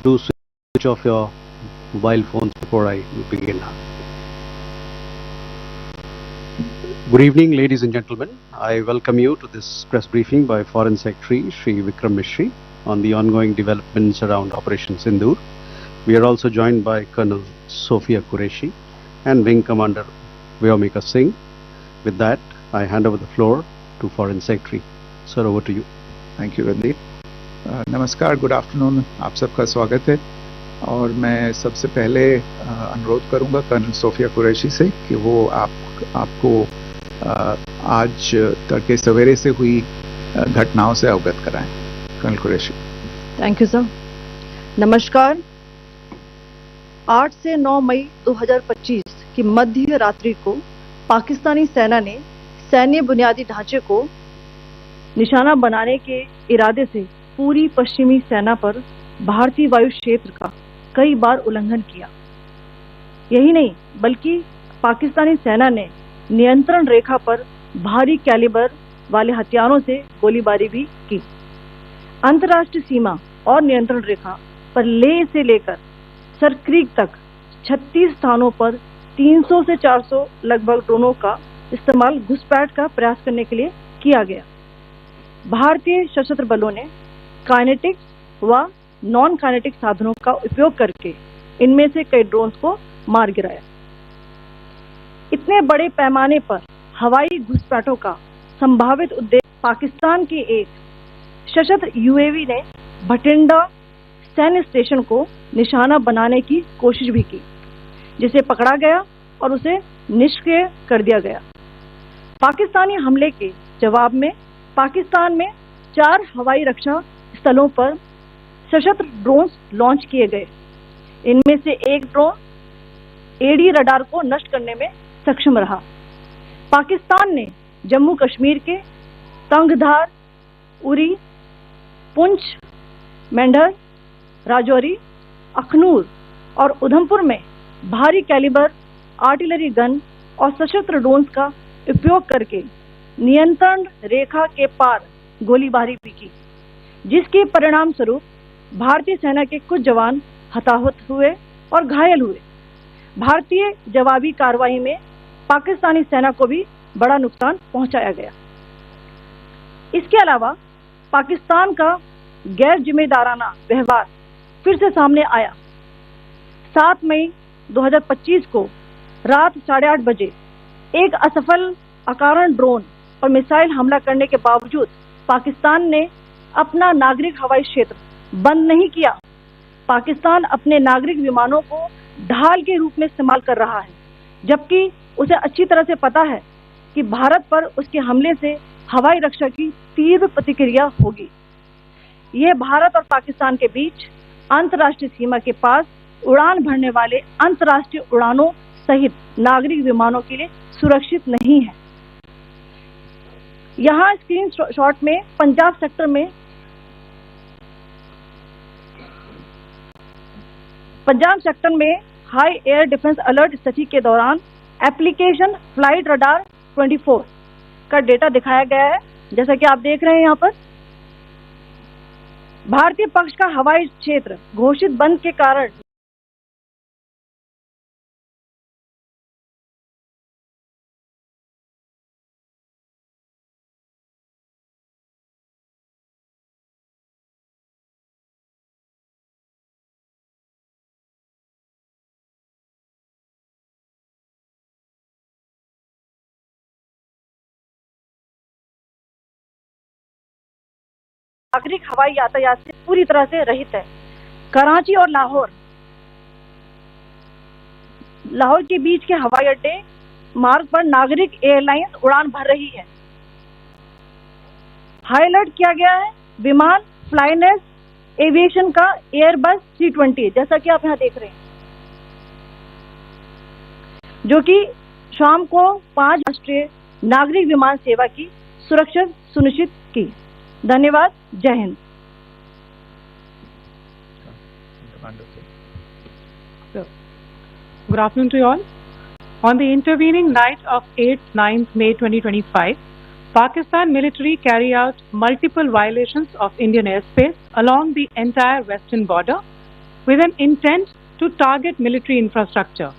do switch off your mobile phones before I begin. Good evening, ladies and gentlemen. I welcome you to this press briefing by Foreign Secretary Shri Vikram Mishri on the ongoing developments around Operation Sindoor. We are also joined by Colonel Sophia Qureshi and Wing Commander Vyomika Singh. With that, I hand over the floor to Foreign Secretary. Sir, over to you. Thank you Randeep. नमस्कार, good afternoon, आप सबका स्वागत है. और मैं सबसे पहले अनुरोध करूंगा कर्नल सोफिया कुरैशी से कि वो आपको आज तड़के सवेरे से हुई घटनाओं से अवगत कराएं. Colonel Qureshi. Thank you sir. नमस्कार. 8 से 9 मई 2025 की मध्य रात्रि को पाकिस्तानी सेना ने सैन्य बुनियादी ढांचे को निशाना बनाने के इरादे से पूरी पश्चिमी सेना पर भारतीय वायु क्षेत्र का कई बार उल्लंघन किया. यही नहीं बल्कि पाकिस्तानी सेना ने नियंत्रण रेखा पर भारी कैलिबर वाले हथियारों से गोलीबारी भी की. अंतर्राष्ट्रीय सीमा और नियंत्रण रेखा पर लेह से लेकर सरक्रीक तक 36 स्थानों पर 300 से 400 लगभग ड्रोनों का इस्तेमाल घुसपैठ का प्रयास करने के लिए किया गया. भारतीय सशस्त्र बलों ने काइनेटिक व नॉन काइनेटिक साधनों का उपयोग करके इनमें से कई ड्रोन्स को मार गिराया. इतने बड़े पैमाने पर हवाई घुसपैठों का संभावित उद्देश्य पाकिस्तान के एक सशस्त्र यूएवी ने भटिंडा सैन्य स्टेशन को निशाना बनाने की कोशिश भी की, जिसे पकड़ा गया और उसे निष्क्रिय कर दिया गया. पाकिस्तानी हमले के जवाब में पाकिस्तान में 4 हवाई रक्षा स्थलों पर सशस्त्र ड्रोन्स लॉन्च किए गए. इनमें से एक ड्रोन एडी रडार को नष्ट करने में सक्षम रहा. पाकिस्तान ने जम्मू कश्मीर के तंगधार, उरी, पुंछ, मेंढर, राजौरी, अखनूर और उधमपुर में भारी कैलिबर आर्टिलरी गन और सशस्त्र ड्रोन्स का उपयोग करके नियंत्रण रेखा के पार गोलीबारी भी की, जिसके परिणाम स्वरूप भारतीय सेना के कुछ जवान हताहत हुए और घायल हुए. भारतीय जवाबी कार्रवाई में पाकिस्तानी सेना को भी बड़ा नुकसान पहुंचाया गया. इसके अलावा पाकिस्तान का गैर जिम्मेदाराना व्यवहार फिर से सामने आया. 7 मई 2025 को रात 8:30 बजे एक असफल अकारण ड्रोन और मिसाइल हमला करने के बावजूद पाकिस्तान ने अपना नागरिक हवाई क्षेत्र बंद नहीं किया. पाकिस्तान अपने नागरिक विमानों को ढाल के रूप में इस्तेमाल कर रहा है, जबकि उसे अच्छी तरह से पता है कि भारत पर उसके हमले से हवाई रक्षा की तीव्र प्रतिक्रिया होगी. यह भारत और पाकिस्तान के बीच अंतर्राष्ट्रीय सीमा के पास उड़ान भरने वाले अंतर्राष्ट्रीय उड़ानों सहित नागरिक विमानों के लिए सुरक्षित नहीं है. यहाँ स्क्रीन शॉट में पंजाब सेक्टर में हाई एयर डिफेंस अलर्ट स्थिति के दौरान एप्लीकेशन फ्लाइट रडार 24 का डेटा दिखाया गया है. जैसा कि आप देख रहे हैं, यहाँ पर भारतीय पक्ष का हवाई क्षेत्र घोषित बंद के कारण नागरिक हवाई यातायात से पूरी तरह से रहित है. कराची और लाहौर के बीच के हवाई अड्डे मार्ग पर नागरिक एयरलाइंस उड़ान भर रही है. हाई अलर्ट किया गया है विमान फ्लाइनेस एविएशन का एयरबस 320, जैसा कि आप यहाँ देख रहे हैं, जो कि शाम को 5 राष्ट्रीय नागरिक विमान सेवा की सुरक्षा सुनिश्चित की. धन्यवाद. जय Hind. Good afternoon to you all. On the intervening night of 8-9 May 2025, Pakistan military carry out multiple violations of Indian airspace along the entire western border, with an intent to target military infrastructure.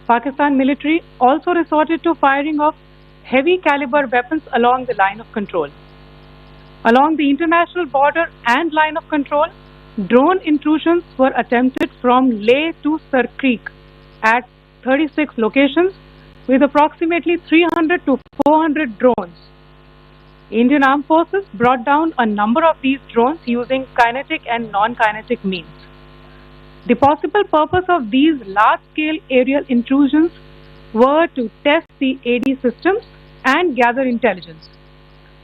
Pakistan military also resorted to firing of heavy caliber weapons along the line of control. Along the international border and line of control, drone intrusions were attempted from Leh to Sir Creek at 36 locations with approximately 300 to 400 drones. Indian Armed Forces brought down a number of these drones using kinetic and non-kinetic means. The possible purpose of these large-scale aerial intrusions were to test the AD systems and gather intelligence.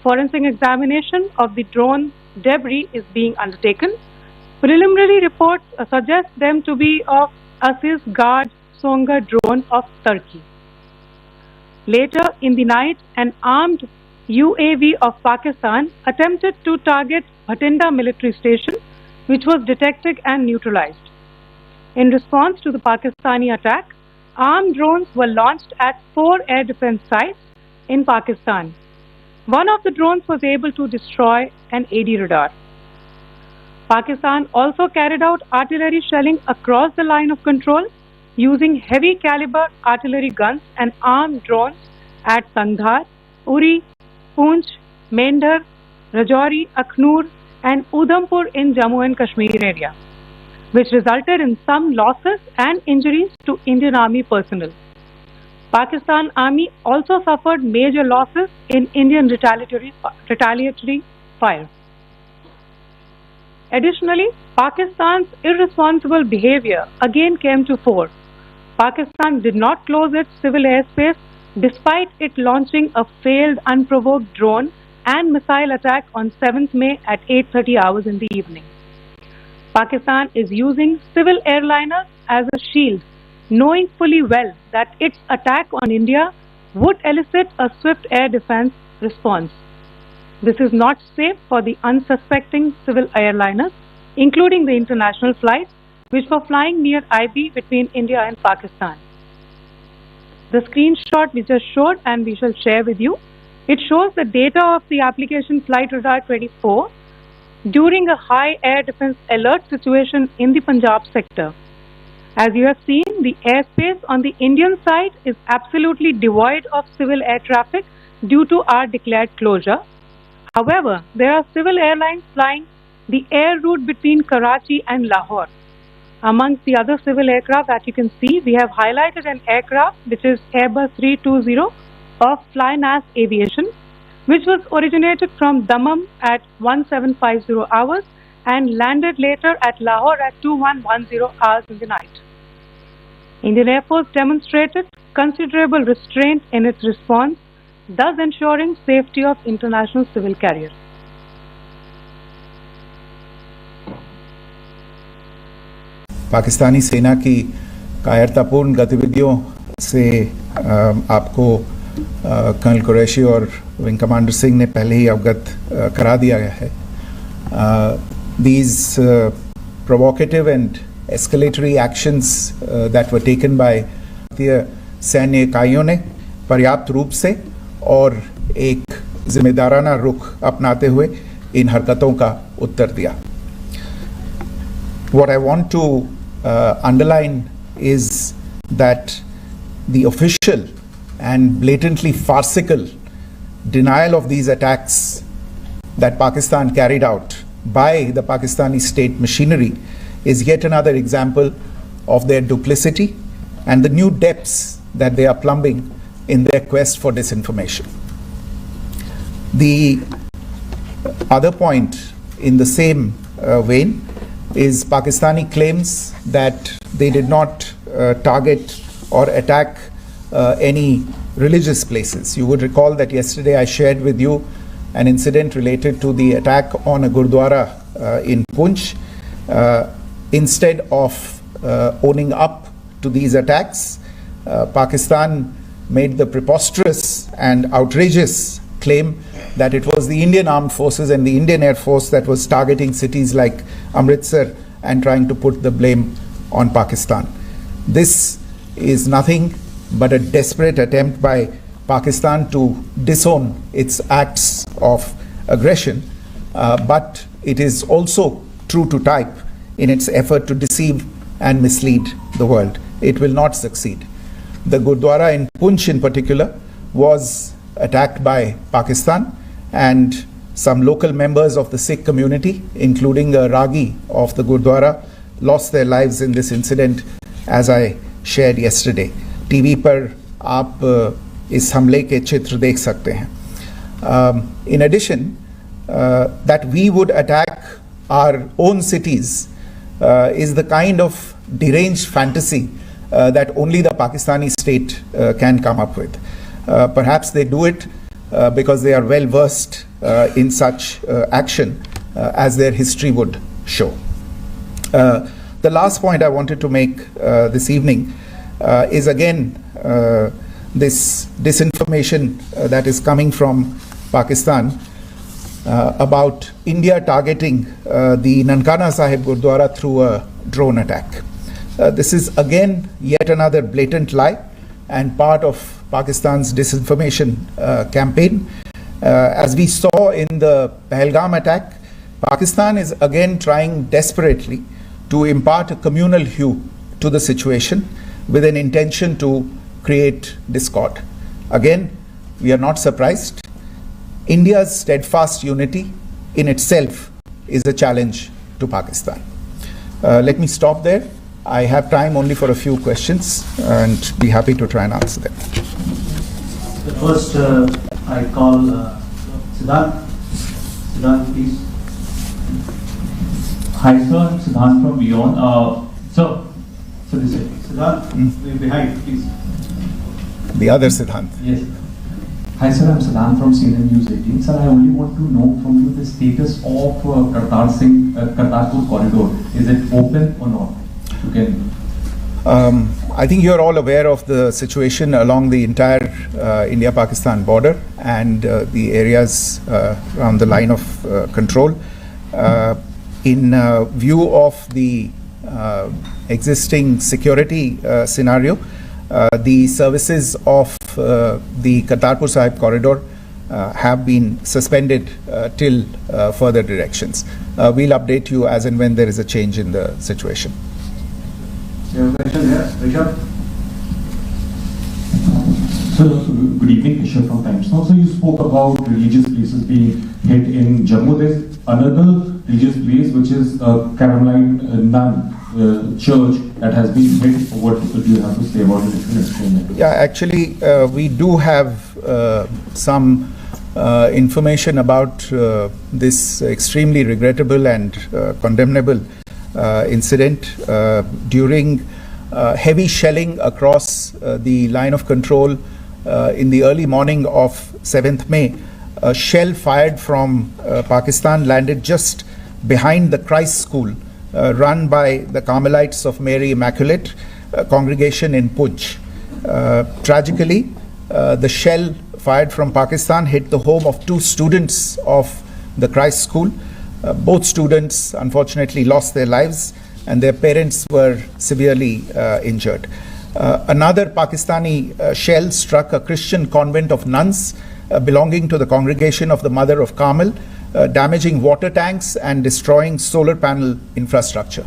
Forensic examination of the drone debris is being undertaken. Preliminary reports suggest them to be of Aziz Guard Songa drone of Turkey. Later in the night, an armed UAV of Pakistan attempted to target Bhatinda military station, which was detected and neutralized. In response to the Pakistani attack, armed drones were launched at 4 air defense sites in Pakistan. One of the drones was able to destroy an AD radar. Pakistan also carried out artillery shelling across the line of control using heavy caliber artillery guns and armed drones at Sootrdhar, Uri, Poonch, Mendhar, Rajouri, Akhnur and Udhampur in Jammu and Kashmir area, which resulted in some losses and injuries to Indian Army personnel. Pakistan Army also suffered major losses in Indian retaliatory fire. Additionally, Pakistan's irresponsible behavior again came to fore. Pakistan did not close its civil airspace despite it launching a failed unprovoked drone and missile attack on 7th May at 8:30 hours in the evening. Pakistan is using civil airliners as a shield, knowing fully well that its attack on India would elicit a swift air defense response. This is not safe for the unsuspecting civil airliners, including the international flights, which were flying near IB between India and Pakistan. The screenshot we just showed and we shall share with you, it shows the data of the application Flight Radar 24 during a high air defense alert situation in the Punjab sector. As you have seen, the airspace on the Indian side is absolutely devoid of civil air traffic due to our declared closure. However, there are civil airlines flying the air route between Karachi and Lahore. Amongst the other civil aircraft that you can see, we have highlighted an aircraft which is Airbus 320 of Flynas Aviation, which was originated from Dammam at 1750 hours and landed later at Lahore at 2110 hours in the night. Indian Air Force demonstrated considerable restraint in its response, thus ensuring safety of international civil carriers. Pakistani सेना की कायरतापूर्ण गतिविधियों से आपको colonel Qureshi और wing commander Singh ने पहले ही अवगत करा दिया गया है. These provocative and escalatory actions that were taken by भारतीय सैन्य इकाइयों ने पर्याप्त रूप से और एक जिम्मेदाराना रुख अपनाते हुए इन हरकतों का उत्तर दिया. What I want to underline is that the official and blatantly farcical denial of these attacks that Pakistan carried out by the Pakistani state machinery is yet another example of their duplicity and the new depths that they are plumbing in their quest for disinformation. The other point in the same vein is Pakistani claims that they did not target or attack any religious places. You would recall that yesterday I shared with you an incident related to the attack on a Gurdwara in Poonch. Instead of owning up to these attacks, Pakistan made the preposterous and outrageous claim that it was the Indian Armed Forces and the Indian Air Force that was targeting cities like Amritsar and trying to put the blame on Pakistan. This is nothing but a desperate attempt by Pakistan to disown its acts of aggression, but it is also true to type in its effort to deceive and mislead the world. It will not succeed. The Gurdwara in Poonch in particular was attacked by Pakistan, and some local members of the Sikh community, including a Ragi of the Gurdwara, lost their lives in this incident, as I shared yesterday. TV पर आप इस हमले के चित्र देख सकते हैं. In addition, that we would attack our own cities is the kind of deranged fantasy that only the Pakistani state can come up with. Perhaps they do it because they are well versed in such action, as their history would show. The last point I wanted to make this evening is again this disinformation that is coming from Pakistan about India targeting the Nankana Sahib Gurdwara through a drone attack. This is again yet another blatant lie and part of Pakistan's disinformation campaign. As we saw in the Pahalgam attack, Pakistan is again trying desperately to impart a communal hue to the situation with an intention to create discord. Again, we are not surprised. India's steadfast unity in itself is a challenge to Pakistan. Let me stop there. I have time only for a few questions and be happy to try and answer them. First, I call Siddharth. Siddharth, please. Hi, sir. I'm Siddharth from Beyond. So this is Siddharth, behind, please. The other Siddharth. Yes. Hi, sir. I'm Siddharth from CNN News 18. Sir, I only want to know from you the status of Kartarpur corridor. Is it open or not? You can. I think you're all aware of the situation along the entire India-Pakistan border and the areas around the line of control. In view of the existing security scenario, the services of the Kartarpur Sahib corridor have been suspended till further directions. We'll update you as and when there is a change in the situation. You have a question here, Rishabh? So, good evening, Rishabh from Times Now. So, you spoke about religious places being hit in Jammu. There's another religious place which is Caroline Nun church that has been hit. What do you have to say about it? If you can explain that. Yeah, actually, we do have some information about this extremely regrettable and condemnable incident. During heavy shelling across the line of control in the early morning of 7th May, a shell fired from Pakistan landed just behind the Christ School run by the Carmelites of Mary Immaculate congregation in Poonch. Tragically, the shell fired from Pakistan hit the home of 2 students of the Christ School. Both students unfortunately lost their lives and their parents were severely injured. Another Pakistani shell struck a Christian convent of nuns belonging to the congregation of the Mother of Carmel, damaging water tanks and destroying solar panel infrastructure.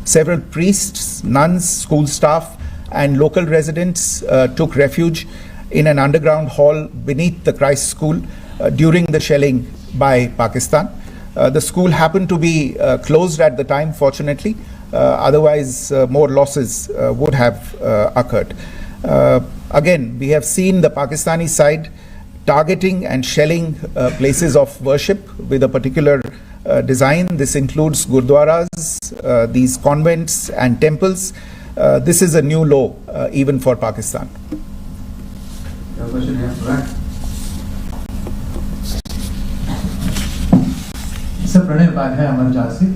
Several priests, nuns, school staff and local residents took refuge in an underground hall beneath the Christ School during the shelling by Pakistan. The school happened to be closed at the time, fortunately. Otherwise, more losses would have occurred. Again, we have seen the Pakistani side targeting and shelling places of worship with a particular design. This includes gurdwaras, these convents and temples. This is a new low even for Pakistan. You have a question here, Bharat? Sir Pranay Upadhyay अमर जहाज से।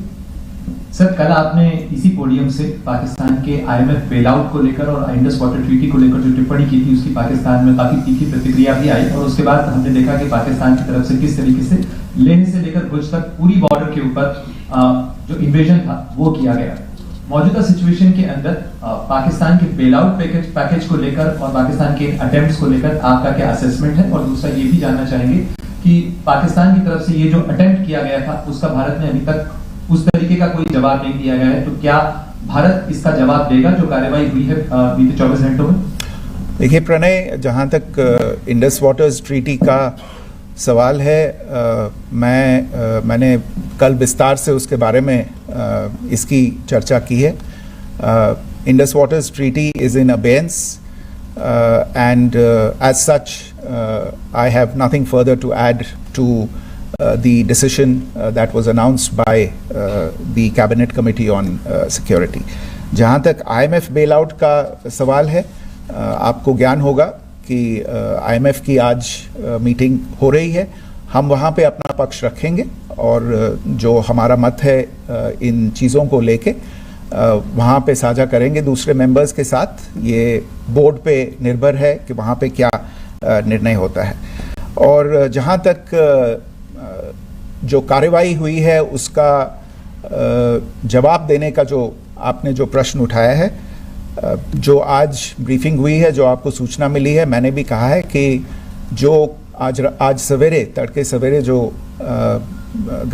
Sir कल आपने इसी podium से पाकिस्तान के IMF bailout को लेकर और इंडस वाटर ट्रीटी को लेकर जो टिप्पणी की थी उसकी पाकिस्तान में काफी तीखी प्रतिक्रिया भी आई और उसके बाद हमने देखा कि पाकिस्तान की तरफ से किस तरीके से लेह से लेकर भुज तक पूरी बॉर्डर के ऊपर जो इन्वेजन था वो किया गया। मौजूदा सिचुएशन के अंदर पाकिस्तान के बेलआउट पैकेज को लेकर और पाकिस्तान के अटेम्प्ट्स को लेकर आपका क्या असेसमेंट है, और दूसरा ये भी जानना चाहेंगे कि पाकिस्तान की तरफ से ये जो अटेम्प्ट किया गया था उसका भारत ने अभी तक उस तरीके का कोई जवाब नहीं दिया गया है, तो क्या भारत इसका जवाब देगा जो कार्रवाई हुई है बीते 24 घंटों में? देखिए प्रणय, जहाँ तक इंडस वाटर्स ट्रीटी का सवाल है, मैंने कल विस्तार से उसके बारे में इसकी चर्चा की है. Indus waters treaty is in abeyance and as such I have nothing further to add to the decision that was announced by the cabinet committee on security. जहाँ तक IMF bailout का सवाल है, आपको ज्ञान होगा कि IMF की आज मीटिंग हो रही है. हम वहाँ पे अपना पक्ष रखेंगे और जो हमारा मत है इन चीज़ों को लेके वहाँ पे साझा करेंगे दूसरे मेंबर्स के साथ. ये बोर्ड पे निर्भर है कि वहाँ पे क्या निर्णय होता है. और जहाँ तक जो कार्रवाई हुई है उसका जवाब देने का जो आपने जो प्रश्न उठाया है, जो आज ब्रीफिंग हुई है, जो आपको सूचना मिली है, मैंने भी कहा है कि जो आज सवेरे तड़के सवेरे जो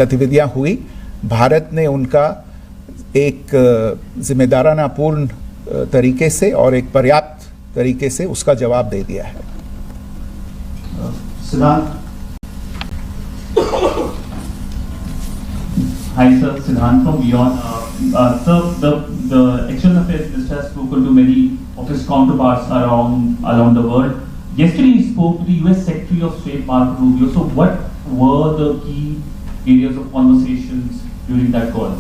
गतिविधियाँ हुई, भारत ने उनका एक जिम्मेदाराना पूर्ण तरीके से और एक पर्याप्त तरीके से उसका जवाब दे दिया है. सिद्धांत. Hi sir, Siddhant from Beyond. Sir, the External Affairs Minister has spoken to many of his counterparts around the world. Yesterday he spoke to the US Secretary of State Mark Rubio. So what were the key areas of conversations during that call?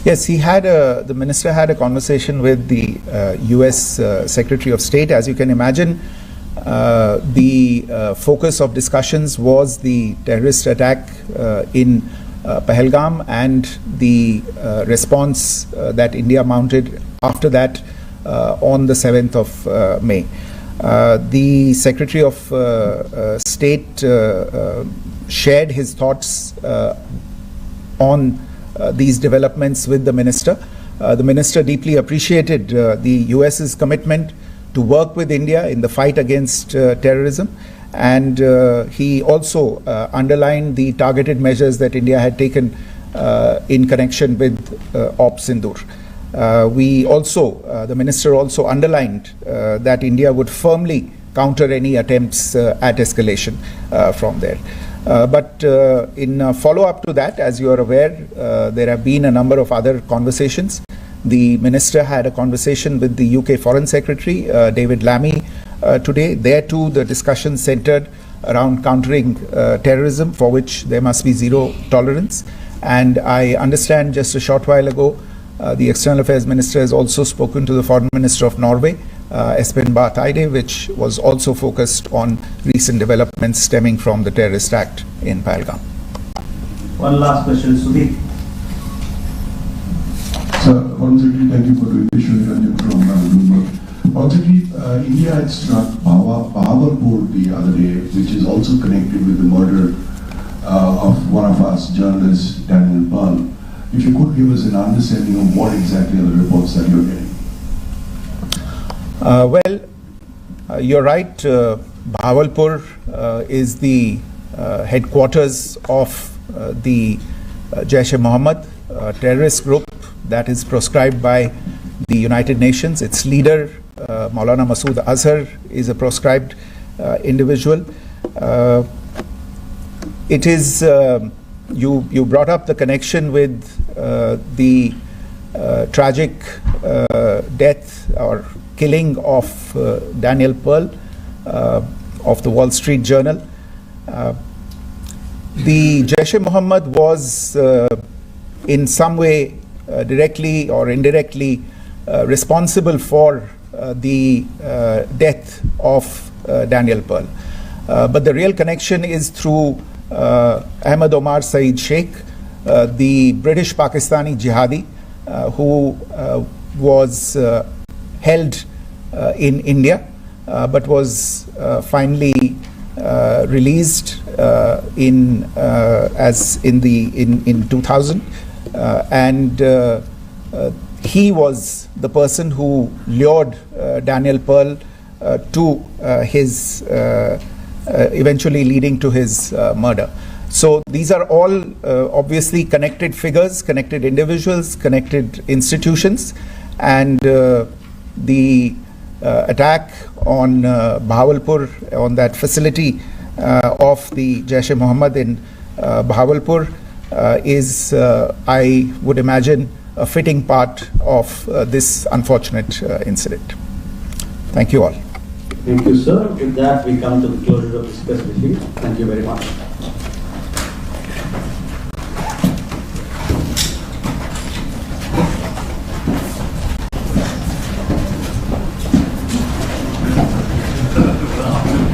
Yes, the minister had a conversation with the US Secretary of State. As you can imagine, the focus of discussions was the terrorist attack in Pahalgam and the response that India mounted after that on the 7th of May. The Secretary of State shared his thoughts on these developments with the minister. The minister deeply appreciated the US's commitment to work with India in the fight against terrorism, and he also underlined the targeted measures that India had taken in connection with Sindoor. The minister also underlined that India would firmly counter any attempts at escalation from there. But in follow-up to that, as you are aware, there have been a number of other conversations. The minister had a conversation with the UK Foreign Secretary, David Lammy, today. There too, the discussion centered around countering terrorism, for which there must be zero tolerance. And I understand just a short while ago, the External Affairs Minister has also spoken to the Foreign Minister of Norway, Espen Barth Eide, which was also focused on recent developments stemming from the terrorist act in Pahalgam. One last question, Sudhir. Sir, Foreign Secretary, thank you for the invitation from Bloomberg. Foreign Secretary, India had struck Bhawan the other day, which is also connected with the murder of one of us, journalist Daniel Pearl. If you could give us an understanding of what exactly are the reports that you're getting. You're right. Bhavalpur is the headquarters of the Jaish-e-Mohammed terrorist group that is proscribed by the United Nations. Its leader, Maulana Masood Azhar, is a proscribed individual. It is, you brought up the connection with the tragic death or killing of Daniel Pearl of the Wall Street Journal. The Jaish-e-Mohammed was in some way directly or indirectly responsible for the death of Daniel Pearl. But the real connection is through Ahmed Omar Saeed Sheikh, the British Pakistani jihadi who was held in India but was finally released in 2000, and he was the person who lured Daniel Pearl to his eventually leading to his murder. So these are all obviously connected figures, connected individuals, connected institutions, and the attack on Bahawalpur, on that facility of the Jaish-e-Mohammed in Bahawalpur is, I would imagine, a fitting part of this unfortunate incident. Thank you all. Thank you, sir. With that, we come to the closure of this press briefing. Thank you very much.